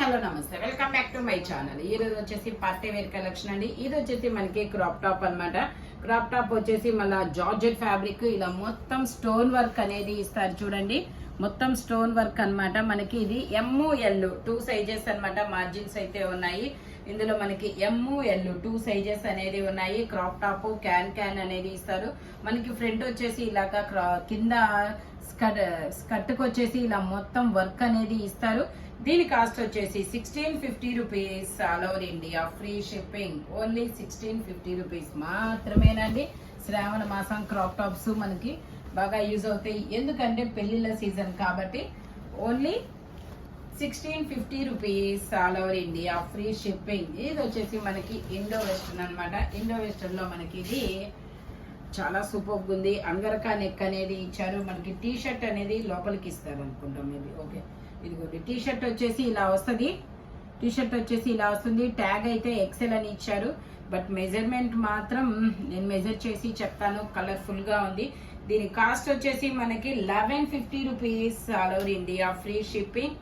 Hello నమస్తే, welcome back to my channel. ఈ రోజు వచ్చేసి పార్టీ వేర్ కలెక్షన్ అండి. ఇది వచ్చేసి మనకి క్రాప్ టాప్ అన్నమాట. క్రాప్ టాప్ వచ్చేసి మళ్ళా జార్జెట్ ఫ్యాబ్రిక్ ఇలా మొత్తం స్టోన్ వర్క్ అనేది ఇస్తారు చూడండి. మొత్తం స్టోన్ వర్క్ అన్నమాట. మనకి ఇది ML 2 సైజెస్ అన్నమాట. మార్జిన్స్ అయితే ఉన్నాయి ఇందులో. మనకి ML 2 సైజెస్ అనేది ఉన్నాయి. క్రాప్ టాప్ క్యాన్ అనేది ఇస్తారు. మనకి ఫ్రంట్ వచ్చేసి ఇలాగా కింద స్కర్ట్కి వచ్చేసి ఇలా మొత్తం వర్క్ అనేది ఇస్తారు. దీని కాస్ట్ వచ్చేసి 1650 rupees. All over India free shipping. Only 1650 rupees మాత్రమేనండి. శ్రావణ మాసం క్రాప్ టాప్స్ మనకి బాగా యూజ్ అవుతాయి, ఎందుకంటే పెళ్లిళ్ళ సీజన్ కాబట్టి. Only 1650 rupees. All over India free shipping. ఇది వచ్చేసి మనకి ఇండో వెస్టర్న్ అనమాట. ఇండో వెస్టర్న్ లో మనకి ఇది చాలా సూపర్ ఉంది. అంగరకా నెక్ అనేది ఇచ్చారు. మనకి టీ షర్ట్ అనేది లోపలికి ఇస్తారు అనుకుంటాం మేబీ. ఓకే, ఇదిగోండి టీ షర్ట్ వచ్చేసి ఇలా వస్తుంది. టీ షర్ట్ వచ్చేసి ఇలా వస్తుంది. ట్యాగ్ అయితే ఎక్సెల్ అని ఇచ్చారు, బట్ మెజర్మెంట్ మాత్రం నేను మెజర్ చేసి చెప్తాను. కలర్ఫుల్ గా ఉంది. దీని కాస్ట్ వచ్చేసి మనకి 1150 rupees. All over India free shipping.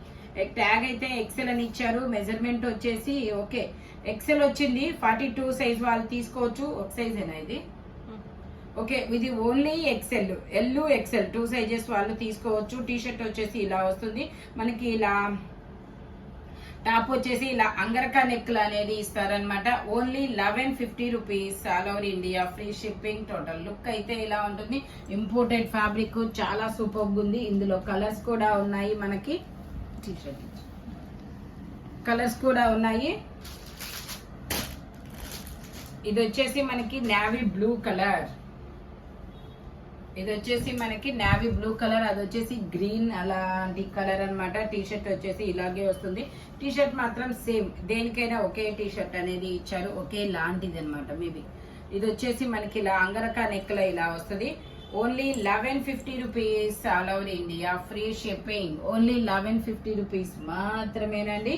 Tag అయితే ఎక్సెల్ అని ఇచ్చారు. మెజర్మెంట్ వచ్చేసి ఓకే ఎక్సెల్ వచ్చింది. 42 సైజ్ వాళ్ళు తీసుకోవచ్చు. ఒక సైజ్ ఏనా ఇది? ఓకే, ఇది ఓన్లీ ఎక్సెల్, XL 2 సైజెస్ వాళ్ళు తీసుకోవచ్చు. టీ షర్ట్ వచ్చేసి ఇలా వస్తుంది. మనకి ఇలా టాప్ వచ్చేసి ఇలా అంగరకా నెక్లు అనేది ఇస్తారనమాట. Only 1150 rupees. All over India free shipping. Total look అయితే ఇలా ఉంటుంది. ఇంపోర్టెడ్ ఫ్యాబ్రిక్ చాలా సూపర్ ఉంది. ఇందులో కలర్స్ కూడా ఉన్నాయి. మనకి టీ షర్ట్ కలర్స్ కూడా ఉన్నాయి. ఇది వచ్చేసి మనకి నేవీ బ్లూ కలర్. ఇది వచ్చేసి మనకి నేవీ బ్లూ కలర్, అది వచ్చేసి గ్రీన్ అలాంటి కలర్ అన్నమాట. టీ షర్ట్ వచ్చేసి ఇలాగే వస్తుంది. టీ షర్ట్ మాత్రం సేమ్, దేనికైనా ఒకే టీ షర్ట్ అనేది ఇచ్చారు, ఒకే లాంటిది అనమాట మేబీ. ఇది వచ్చేసి మనకి ఇలా అంగరకా నెక్ల ఇలా వస్తుంది. Only 1150 rupees. All over India free shipping. Only 1150 rupees మాత్రమేనండి.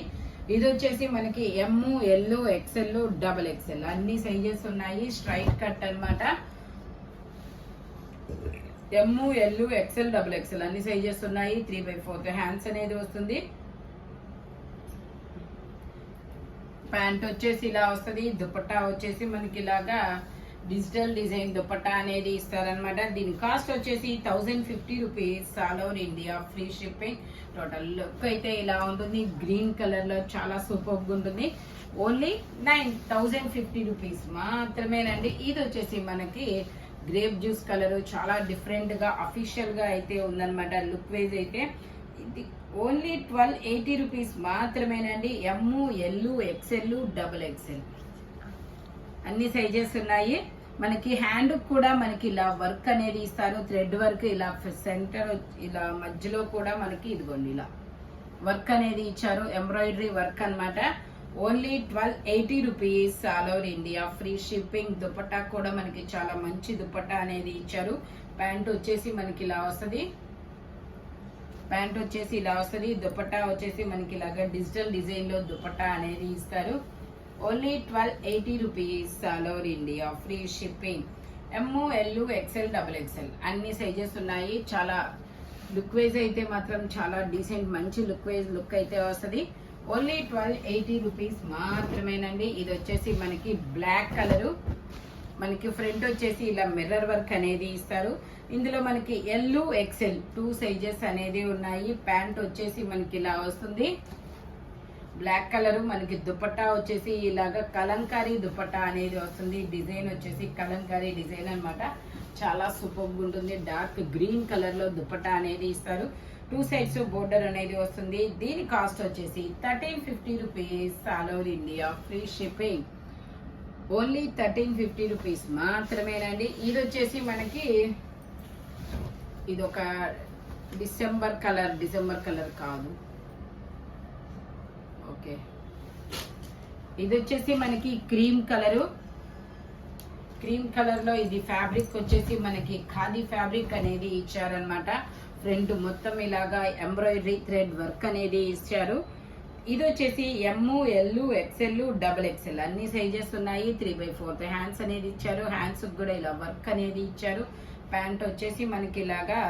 ఇది వచ్చేసి మనకి ML XL XXL అన్ని సైజెస్ ఉన్నాయి. స్ట్రైట్ కట్ అన్నమాట. ML XL XXL అన్ని సైజెస్ ఉన్నాయి. 3/4 హ్యాండ్స్ అనేది వస్తుంది. ప్యాంట్ వచ్చేసి ఇలా వస్తుంది. దుపట్టా వచ్చేసి మనకి ఇలాగా డిజిటల్ డిజైన్ దుపట్టా అనేది ఇస్తారనమాట. దీని కాస్ట్ వచ్చేసి 1050 rupees. All over India free shipping. Total look అయితే ఇలా ఉంటుంది. గ్రీన్ కలర్ లో చాలా సూపర్ గా ఉంటుంది. ఓన్లీ 9050 రూపీస్ మాత్రమేనండి. ఇది వచ్చేసి మనకి గ్రేప్ జ్యూస్ కలర్, చాలా డిఫరెంట్ గా అఫీషియల్ గా అయితే ఉందన్నమాట. లుక్ వైజ్ అయితే ఇది ఓన్లీ 1280 రూపీస్ మాత్రమేనండి. ML XL XXL అన్ని సైజెస్ ఉన్నాయి. మనకి హ్యాండ్ కూడా మనకి ఇలా వర్క్ అనేది ఇస్తారు. థ్రెడ్ వర్క్ ఇలా సెంటర్ ఇలా మధ్యలో కూడా మనకి ఇదిగోండి ఇలా వర్క్ అనేది ఇచ్చారు. ఎంబ్రాయిడరీ వర్క్ అన్నమాట. Only 1280 rupees. All over India free shipping. Dupatta కూడా మనకి చాలా మంచి దుపట్టా అనేది ఇచ్చారు. ప్యాంట్ వచ్చేసి మనకి ఇలా వస్తుంది. ప్యాంట్ వచ్చేసి ఇలా వస్తుంది. దుపట్టా వచ్చేసి మనకి ఇలాగా డిజిటల్ డిజైన్ లో దుపట్టా అనేది ఇస్తారు. Only 1280 rupees. All over India free shipping. ML XL XXL అన్ని సైజెస్ ఉన్నాయి. చాలా లుక్ వైజ్ అయితే మాత్రం చాలా డీసెంట్ మంచి లుక్ వైజ్ లుక్ అయితే వస్తుంది. ఓన్లీ 1280 రూపీస్ మాత్రమేనండి. ఇది వచ్చేసి మనకి బ్లాక్ కలరు. మనకి ఫ్రంట్ వచ్చేసి ఇలా మిర్రర్ వర్క్ అనేది ఇస్తారు. ఇందులో మనకి L XL 2 సైజెస్ అనేది ఉన్నాయి. ప్యాంట్ వచ్చేసి మనకి ఇలా వస్తుంది. Black colour. మనకి దుపట్టా వచ్చేసి ఇలాగా కలంకారీ దుపట్టా అనేది వస్తుంది. డిజైన్ వచ్చేసి కలంకారీ డిజైన్ అన్నమాట. చాలా సూపర్ గా ఉంటుంది. డార్క్ గ్రీన్ కలర్ లో దుపట్టా అనేది ఇస్తారు. 2 సైడ్స్ బోర్డర్ అనేది వస్తుంది. దీని కాస్ట్ వచ్చేసి 1350 rupees. All over India free shipping. Only 1350 rupees మాత్రమేనండి. ఇది వచ్చేసి మనకి ఇది ఒక డిసెంబర్ కలర్ కాదు. ఓకే, ఇది వచ్చేసి మనకి క్రీమ్ కలరు. క్రీమ్ కలర్ లో ఇది ఫ్యాబ్రిక్ వచ్చేసి మనకి ఖాదీ ఫ్యాబ్రిక్ అనేది ఇచ్చారనమాట. ఫ్రంట్ మొత్తం ఇలాగా ఎంబ్రాయిడరీ థ్రెడ్ వర్క్ అనేది ఇచ్చారు. ఇది వచ్చేసి ML XL XXL అన్ని సైజెస్ ఉన్నాయి. 3/4 హ్యాండ్స్ అనేది ఇచ్చారు. హ్యాండ్స్ కూడా ఇలా వర్క్ అనేది ఇచ్చారు. ప్యాంట్ వచ్చేసి మనకి ఇలాగా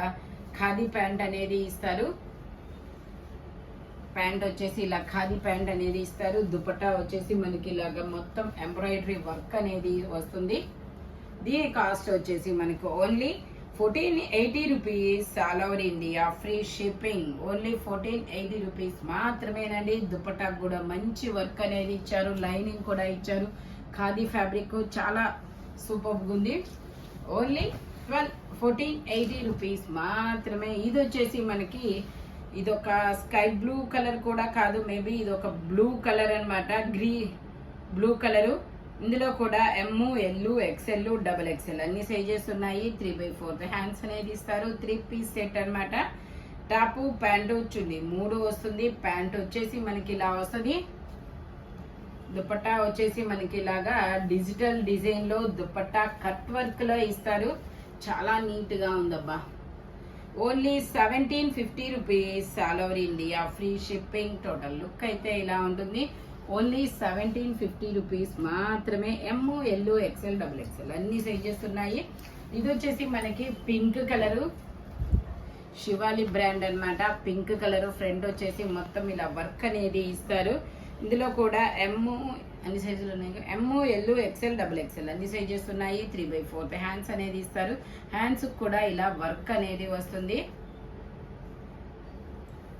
ఖాదీ ప్యాంట్ అనేది ఇస్తారు. ప్యాంట్ వచ్చేసి ఇలా ఖాదీ ప్యాంట్ అనేది ఇస్తారు. దుపట్టా వచ్చేసి మనకి ఇలాగ మొత్తం ఎంబ్రాయిడరీ వర్క్ అనేది వస్తుంది. దీని కాస్ట్ వచ్చేసి మనకు only 1480 rupees all over India, free shipping. Only 1480 rupees మాత్రమేనండి. దుపట్టా కూడా మంచి వర్క్ అనేది ఇచ్చారు, లైనింగ్ కూడా ఇచ్చారు. ఖాదీ ఫ్యాబ్రిక్ చాలా సూపర్గా ఉంది. ఓన్లీ 1480 రూపీస్ మాత్రమే. ఇది వచ్చేసి మనకి ఇదొక స్కై బ్లూ కలర్ కూడా కాదు, మేబీ ఇదొక బ్లూ కలర్ అనమాట, బ్లూ కలరు. ఇందులో కూడా M, L, XL, double XL అన్ని సైజెస్ ఉన్నాయి. 3/4 హ్యాండ్స్ అనేది ఇస్తారు. 3 పీస్ సెట్ అనమాట. టాపు, ప్యాంటు, చున్నీ 3 వస్తుంది. ప్యాంట్ వచ్చేసి మనకి ఇలా వస్తుంది. దుపట్టా వచ్చేసి మనకి ఇలాగా డిజిటల్ డిజైన్ లో దుపట్టా కట్ వర్క్ లో ఇస్తారు. చాలా నీట్ గా ఉందబ్బా. Only 1750 rupees all over India, free shipping. Total look అయితే ఇలా ఉంటుంది. ఓన్లీ 1750 రూపీస్ మాత్రమే. M, L, XL, double XL అన్ని సైజెస్ ఉన్నాయి. ఇది వచ్చేసి మనకి పింక్ కలరు, శివాలి బ్రాండ్ అన్నమాట. పింక్ కలర్ ఫ్రంట్ వచ్చేసి మొత్తం ఇలా వర్క్ అనేది ఇస్తారు. ఇందులో కూడా ఎమ్ అన్ని సైజులు ఉన్నాయి. ఎమ్, ఎల్, ఎక్స్ఎల్, డబుల్ ఎక్స్ఎల్ అన్ని సైజెస్ ఉన్నాయి. 3/4 హ్యాండ్స్ అనేది ఇస్తారు. హ్యాండ్స్ కూడా ఇలా వర్క్ అనేది వస్తుంది.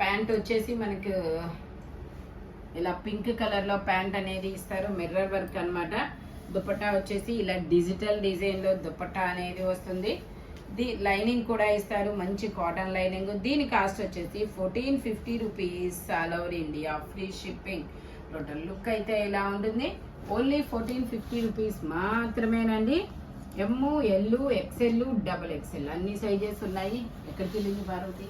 ప్యాంట్ వచ్చేసి మనకు ఇలా పింక్ కలర్ లో ప్యాంట్ అనేది ఇస్తారు, మిర్రర్ వర్క్ అన్నమాట. దుపట్టా వచ్చేసి ఇలా డిజిటల్ డిజైన్ లో దుపట్టా అనేది వస్తుంది. లైనింగ్ కూడా ఇస్తారు, మంచి కాటన్ లైనింగ్. దీని కాస్ట్ వచ్చేసి 1450 rupees all over India, free shipping. Total look అయితే ఇలా ఉంటుంది. ఓన్లీ 1450 రూపీస్ మాత్రమేనండి. M, L, XL, double XL అన్ని సైజెస్ ఉన్నాయి. ఎక్కడికి వెళ్ళింది పార్వతి?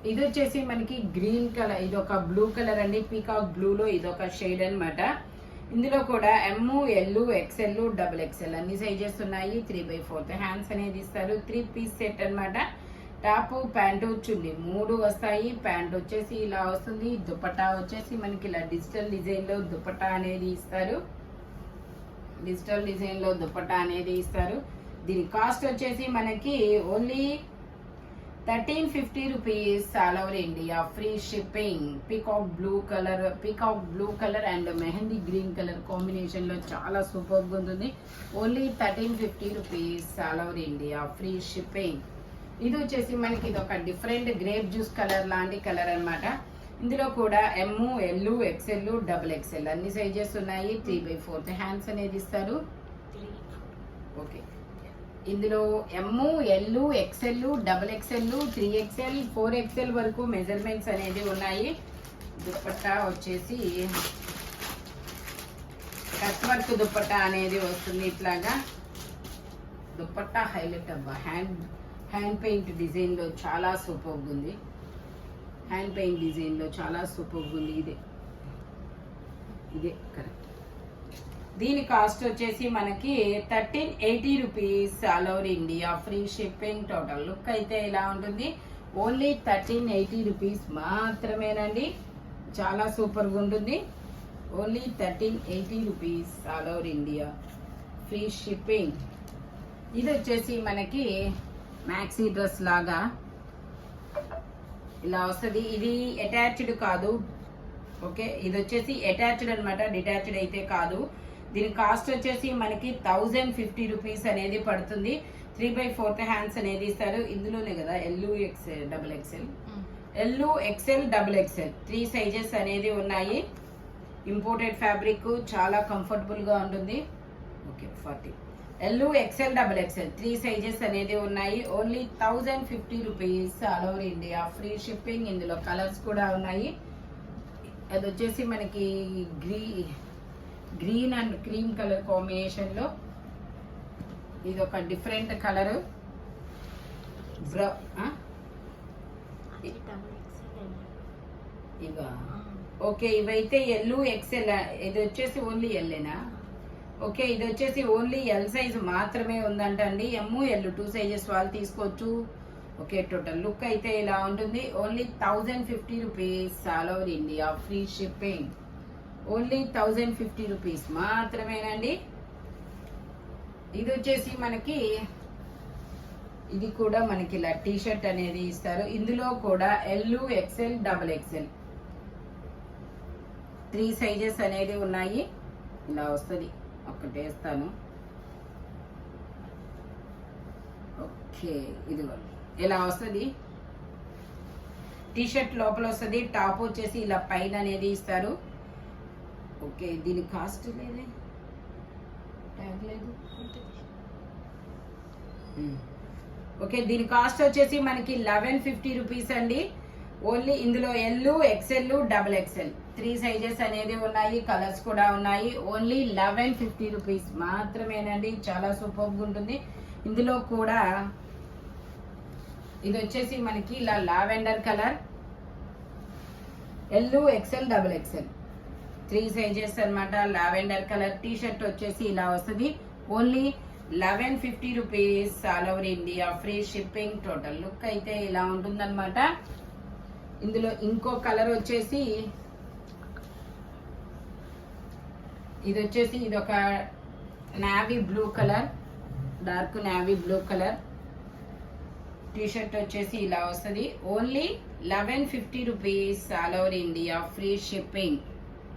ఇది వచ్చేసి మనకి గ్రీన్ కలర్, ఇది ఒక బ్లూ కలర్ అండి. పీకాక్ బ్లూ లో ఇదొక షేడ్ అన్నమాట. ఇందులో కూడా M, L, XL, double XL అన్ని సైజెస్ ఉన్నాయి. 3/4 హ్యాండ్స్ అనేది ఇస్తారు. 3 పీస్ సెట్ అన్నమాట. టాపు, ప్యాంటు, చున్నీ 3 వస్తాయి. ప్యాంట్ వచ్చేసి ఇలా వస్తుంది. దుపట్టా వచ్చేసి మనకి ఇలా డిజిటల్ డిజైన్ లో దుపట్టా అనేది ఇస్తారు. డిజిటల్ డిజైన్ లో దుపట్టా అనేది ఇస్తారు. దీని కాస్ట్ వచ్చేసి మనకి only 1350 rupees all over India, free shipping. Peacock blue colour and mehndi green colour combination లో చాలా సూపర్ గా ఉంటుంది. Only 1350 rupees all over India, free shipping. ఇది వచ్చేసి మనకి ఇది ఒక డిఫరెంట్ గ్రేప్ జ్యూస్ కలర్ లాంటి కలర్ అన్నమాట. ఇందులో కూడా M, L, XL, double XL అన్ని సైజెస్ ఉన్నాయి. 3/4 హ్యాండ్స్ అనేది ఇస్తారు. ఓకే, ఇందులో M, L, XL, double XL, 3XL, 4XL వరకు మెజర్మెంట్స్ అనేది ఉన్నాయి. దుపట్టా వచ్చేసి కట్ వర్క్ దుపట్టా అనేది వస్తుంది. ఇట్లాగా దుపట్టా హైలైట్ అవ్వ. హ్యాండ్ పెయింట్ డిజైన్ లో చాలా సూపర్ ఉంది. హ్యాండ్ పెయింట్ డిజైన్ లో చాలా సూపర్ ఉంది. ఇదే కరెక్ట్. దీని కాస్ట్ వచ్చేసి మనకి 1380 rupees all over India, free shipping. Total look అయితే ఇలా ఉంటుంది. ఓన్లీ 1380 రూపీస్ మాత్రమేనండి. చాలా సూపర్ గా ఉంటుంది. Only 1380 rupees all over India, free shipping. ఇది వచ్చేసి మనకి మ్యాక్సీ డ్రెస్ లాగా ఇలా వస్తుంది. ఇది అటాచ్డ్ కాదు. ఓకే, ఇది వచ్చేసి అటాచ్డ్ అనమాట, డిటాచ్డ్ అయితే కాదు. దీని కాస్ట్ వచ్చేసి మనకి 1050 రూపీస్ అనేది పడుతుంది. 3/4 హ్యాండ్స్ అనేది ఇస్తారు. ఇందులోనే కదా L, XL, double XL, L, XL, double XL 3 sizes అనేది ఉన్నాయి. ఇంపోర్టెడ్ ఫ్యాబ్రిక్, చాలా కంఫర్టబుల్ గా ఉంటుంది. Okay, 40 L, XL, double XL 3 sizes అనేది ఉన్నాయి. Only 1050 rupees all over India, free shipping. ఇందులో కలర్స్ కూడా ఉన్నాయి. అది వచ్చేసి మనకి green and cream colour combination లో ఇది ఒక డిఫరెంట్ కలర్. ఓకే, ఇవైతే ఎల్, ఎక్స్ఎల్. ఇది వచ్చేసి ఓన్లీ ఎల్లేనా? ఓకే, ఇది వచ్చేసి ఓన్లీ ఎల్ సైజ్ మాత్రమే ఉందంటండి. ఎమ్, ఎల్ 2 సైజెస్ వాళ్ళు తీసుకోవచ్చు. ఓకే, టోటల్ లుక్ అయితే ఇలా ఉంటుంది. Only 1050 rupees all over India, free shipping. Only 1050 rupees మాత్రమేనండి. ఇది వచ్చేసి మనకి ఇది కూడా మనకి ఇలా టీ షర్ట్ అనేది ఇస్తారు. ఇందులో కూడా L, XL, double XL 3 sizes అనేది ఉన్నాయి. ఇలా వస్తుంది, ఒక్కటి వేస్తాను. ఓకే, ఇదిగోండి ఇలా వస్తుంది. టీషర్ట్ లోపల వస్తుంది, టాప్ వచ్చేసి ఇలా పైన అనేది ఇస్తారు. ఓకే, దీని కాస్ట్ లేదే, ట్యాగ్ లేదు. ఓకే, దీని కాస్ట్ వచ్చేసి మనకి 1150 రూపీస్ అండి. ఓన్లీ ఇందులో L, XL, double XL 3 sizes అనేది ఉన్నాయి, కలర్స్ కూడా ఉన్నాయి. ఓన్లీ 1150 రూపీస్ మాత్రమేనండి. చాలా సూపర్గా ఉంటుంది. ఇందులో కూడా ఇది వచ్చేసి మనకి ఇలా lavender colour, L, XL, double XL 3 sizes అన్నమాట. లావెండర్ కలర్ టీ షర్ట్ వచ్చేసి ఇలా వస్తుంది. Only 1150 rupees, all over India, free shipping. Total look అయితే ఇలా ఉంటుందన్నమాట. ఇందులో ఇంకో కలర్ వచ్చేసి ఇది ఒక navy blue colour, dark navy blue colour T shirt వచ్చేసి ఇలా వస్తుంది. Only 1150 rupees, all over India, free shipping.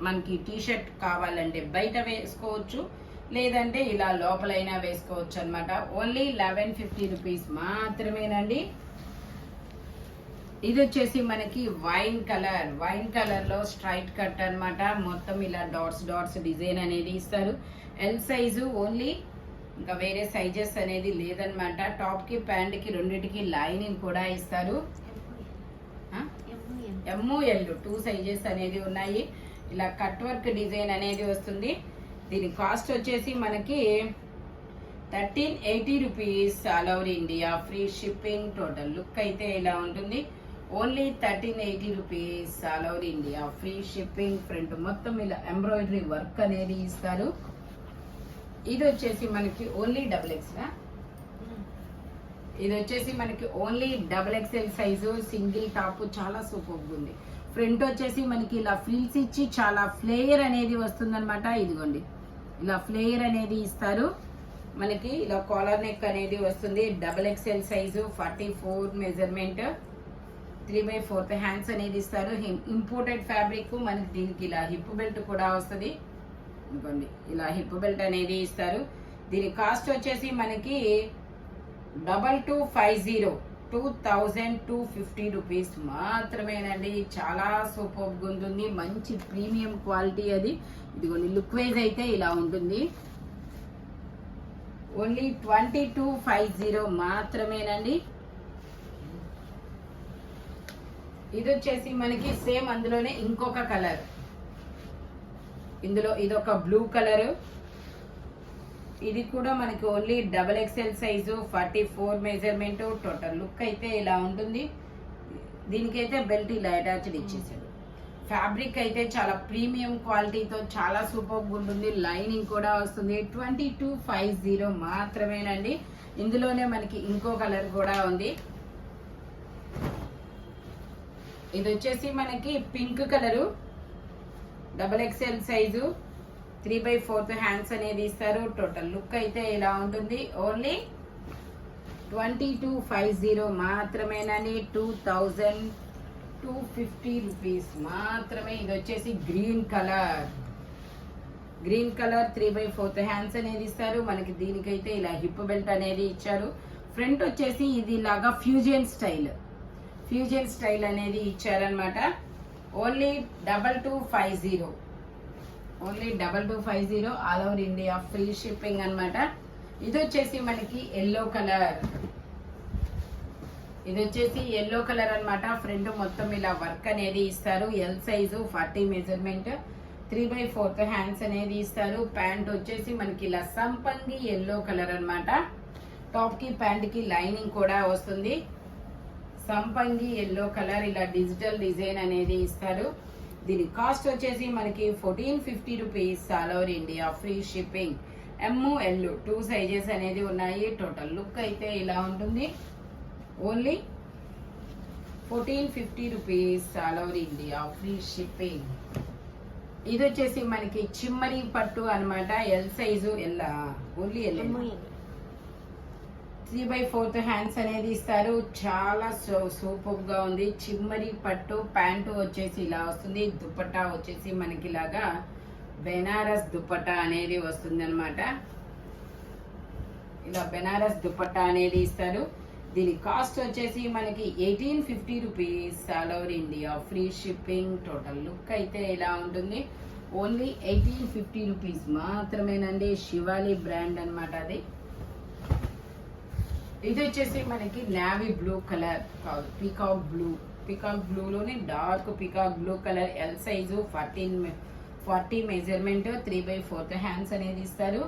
మనకి టీ షర్ట్ కావాలంటే బయట వేసుకోవచ్చు, లేదంటే ఇలా లోపలైనా వేసుకోవచ్చు అనమాట. ఓన్లీ 1150 రూపీస్ మాత్రమేనండి. ఇది వచ్చేసి మనకి వైన్ కలర్ లో స్ట్రైట్ కట్ అన్నమాట. మొత్తం ఇలా డాట్స్ డిజైన్ అనేది ఇస్తారు. ఎల్ సైజు ఓన్లీ, ఇంకా వేరే సైజెస్ అనేది లేదనమాట. టాప్ కి ప్యాంట్ కి రెండింటికి లైనింగ్ కూడా ఇస్తారు. ఎల్ 2 సైజెస్ అనేది ఉన్నాయి. ఇలా కట్ వర్క్ డిజైన్ అనేది వస్తుంది. దీని కాస్ట్ వచ్చేసి మనకి 1380 rupees, all over India, free shipping. Total look అయితే ఇలా ఉంటుంది. Only 1380 rupees, all over India, free shipping. Front మొత్తం ఇలా ఎంబ్రాయిడరీ వర్క్ అనేది ఇస్తారు. ఇది వచ్చేసి మనకి ఓన్లీ డబుల్ ఎక్స్ఎల్. ఇది వచ్చేసి మనకి only double XL size, single top. చాలా సూపర్ ఉంది. ఫ్రంట్ వచ్చేసి మనకి ఇలా ఫ్రిల్స్ ఇచ్చి చాలా ఫ్లేయర్ అనేది వస్తుందన్నమాట. ఇదిగోండి ఇలా ఫ్లేయర్ అనేది ఇస్తారు. మనకి ఇలా కాలర్ నెక్ అనేది వస్తుంది. Double XL size, 44 measurement, 3/4 hands అనేది ఇస్తారు. Imported fabric. మనకి దీనికి ఇలా హిప్ బెల్ట్ కూడా వస్తుంది. ఇదిగోండి ఇలా హిప్ బెల్ట్ అనేది ఇస్తారు. దీని కాస్ట్ వచ్చేసి మనకి 2250, 2250 రూపీస్ మాత్రమేనండి. చాలా సూపర్గా ఉంటుంది. మంచి ప్రీమియం క్వాలిటీ అది. ఇదిగోండి లుక్ వైజ్ అయితే ఇలా ఉంటుంది. ఓన్లీ 2250 మాత్రమేనండి. ఇది వచ్చేసి మనకి సేమ్ అందులోనే ఇంకొక కలర్. ఇందులో ఇదొక బ్లూ కలర్. ఇది కూడా మనకి only double XL size, 44 measurement. Total look అయితే ఇలా ఉంటుంది. దీనికైతే బెల్ట్ ఇలా అటాచ్డ్ ఇచ్చేసాడు. ఫ్యాబ్రిక్ అయితే చాలా ప్రీమియం క్వాలిటీతో చాలా సూపర్గా ఉంటుంది. లైనింగ్ కూడా వస్తుంది. 2250 మాత్రమేనండి. ఇందులోనే మనకి ఇంకో కలర్ కూడా ఉంది. ఇది వచ్చేసి మనకి pink colour, double XL size, 3/4 hands అనేది ఇస్తారు. టోటల్ లుక్ అయితే ఇలా ఉంటుంది. ఓన్లీ 2250 మాత్రమేనండి. 2250 రూపీస్ మాత్రమే. ఇది వచ్చేసి గ్రీన్ కలర్, 3/4 హ్యాండ్స్ అనేది ఇస్తారు. మనకి దీనికైతే ఇలా హిప్ బెల్ట్ అనేది ఇచ్చారు. ఫ్రంట్ వచ్చేసి ఇది లాగా ఫ్యూజన్ స్టైల్ అనేది ఇచ్చారనమాట. Only 2250, all over India, free shipping అన్నమాట. ఇది వచ్చేసి మనకి ఎల్లో కలర్ అన్నమాట. ఫ్రంట్ మొత్తం ఇలా వర్క్ అనేది ఇస్తారు. ఎల్ సైజు, 40 మెజర్మెంట్, 3/4 హ్యాండ్స్ అనేది ఇస్తారు. ప్యాంట్ వచ్చేసి మనకి ఇలా సంపంగి ఎల్లో కలర్ అన్నమాట. టాప్ కి ప్యాంట్ కి లైనింగ్ కూడా వస్తుంది. సంపంగి ఎల్లో కలర్, ఇలా డిజిటల్ డిజైన్ అనేది ఇస్తారు. దీని కాస్ట్ వచ్చేసి మనకి 1450 rupees, all over India, free shipping. L 2 sizes అనేది ఉన్నాయి. టోటల్ లుక్ అయితే ఇలా ఉంటుంది. Only 1450 rupees, all over India, free shipping. ఇది వచ్చేసి మనకి చిమ్మరి పట్టు అన్నమాట. L size, only L, 3/4 hands అనేది ఇస్తారు. చాలా సూపర్ గా ఉంది. చిమ్మరి పట్టు ప్యాంటు వచ్చేసి ఇలా వస్తుంది. దుపట్టా వచ్చేసి మనకి ఇలాగా బెనారస్ దుపట్టా అనేది వస్తుంది అనమాట. ఇలా బెనారస్ దుపట్టా అనేది ఇస్తారు. దీని కాస్ట్ వచ్చేసి మనకి 1850 rupees all over India, free shipping. Total look అయితే ఇలా ఉంటుంది. ఓన్లీ 1850 రూపీస్ మాత్రమేనండి. శివాలి బ్రాండ్ అనమాట అది. ఇది వచ్చేసి మనకి నావీ బ్లూ కలర్ కాదు, పీకాక్ బ్లూ. పీకాక్ బ్లూలోనే dark peacock blue colour. L size 40 measurement, 3/4 hands అనేది ఇస్తారు.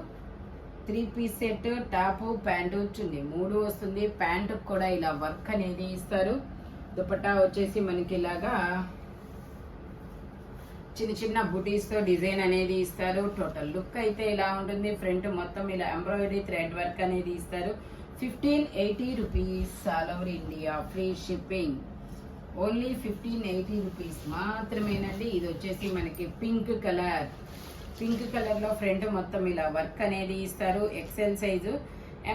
3 piece set, top pant chunni 3 వస్తుంది. ప్యాంటు కూడా ఇలా వర్క్ అనేది ఇస్తారు. దుపట్టా వచ్చేసి మనకి ఇలాగా చిన్న చిన్న బుటీస్ తో డిజైన్ అనేది ఇస్తారు. టోటల్ లుక్ అయితే ఇలా ఉంటుంది. ఫ్రంట్ మొత్తం ఇలా ఎంబ్రాయిడరీ థ్రెడ్ వర్క్ అనేది ఇస్తారు. 1580 rupees all over India, free shipping. Only 1580 rupees మాత్రమేనండి. ఇది వచ్చేసి మనకి పింక్ కలర్. పింక్ కలర్ లో ఫ్రంట్ మొత్తం ఇలా వర్క్ అనేది ఇస్తారు. XL size,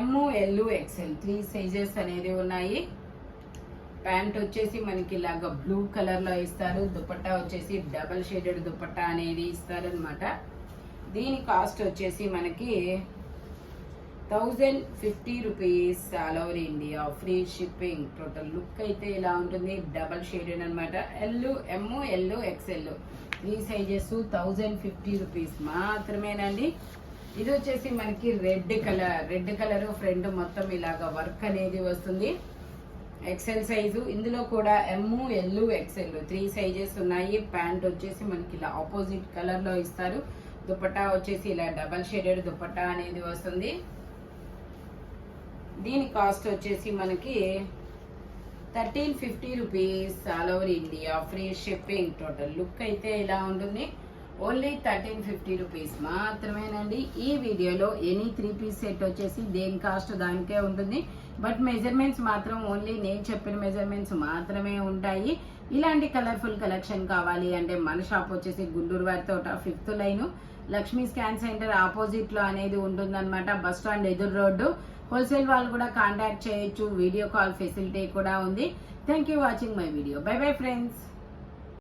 ML XL 3 sizes అనేది ఉన్నాయి. ప్యాంట్ వచ్చేసి మనకి ఇలాగ బ్లూ కలర్ లో ఇస్తారు. దుపట్టా వచ్చేసి డబల్ షేడెడ్ దుపట్టా అనేది ఇస్తారు అనమాట. దీని కాస్ట్ వచ్చేసి మనకి 1050 rupees all over India, free shipping. Total look అయితే ఇలా ఉంటుంది. డబల్ షేడెడ్ అనమాట. ML XL 3 సైజెస్, 1050 రూపీస్ మాత్రమేనండి. ఇది వచ్చేసి మనకి red colour. Red colour front మొత్తం ఇలాగ వర్క్ అనేది వస్తుంది. XL size. ఇందులో కూడా ML XL 3 సైజెస్ ఉన్నాయి. ప్యాంట్ వచ్చేసి మనకి ఇలా ఆపోజిట్ కలర్ లో ఇస్తారు. దుపట్టా వచ్చేసి ఇలా డబల్ షేడెడ్ దుపట్టా అనేది వస్తుంది. దీని కాస్ట్ వచ్చేసి మనకి 1350 rupees all over India, free shipping. Total look అయితే ఇలా ఉంటుంది. ఓన్లీ 1350 రూపీస్ మాత్రమేనండి. ఈ వీడియోలో ఎనీ 3 పీస్ సెట్ వచ్చేసి దేని కాస్ట్ దానికే ఉంటుంది. బట్ మెజర్మెంట్స్ మాత్రం ఓన్లీ నేను చెప్పిన మెజర్మెంట్స్ మాత్రమే ఉంటాయి. ఇలాంటి కలర్ఫుల్ కలెక్షన్ కావాలి అంటే మన షాప్ వచ్చేసి గుంటూరు వారి తోట 5th line, Lakshmi scan centre opposite లో అనేది ఉంటుందన్నమాట. బస్ స్టాండ్ ఎదురు రోడ్డు. హోల్సేల్ వాళ్ళు కూడా కాంటాక్ట్ చేయొచ్చు. వీడియో కాల్ ఫెసిలిటీ కూడా ఉంది. Thank you watching my video. By bye friends.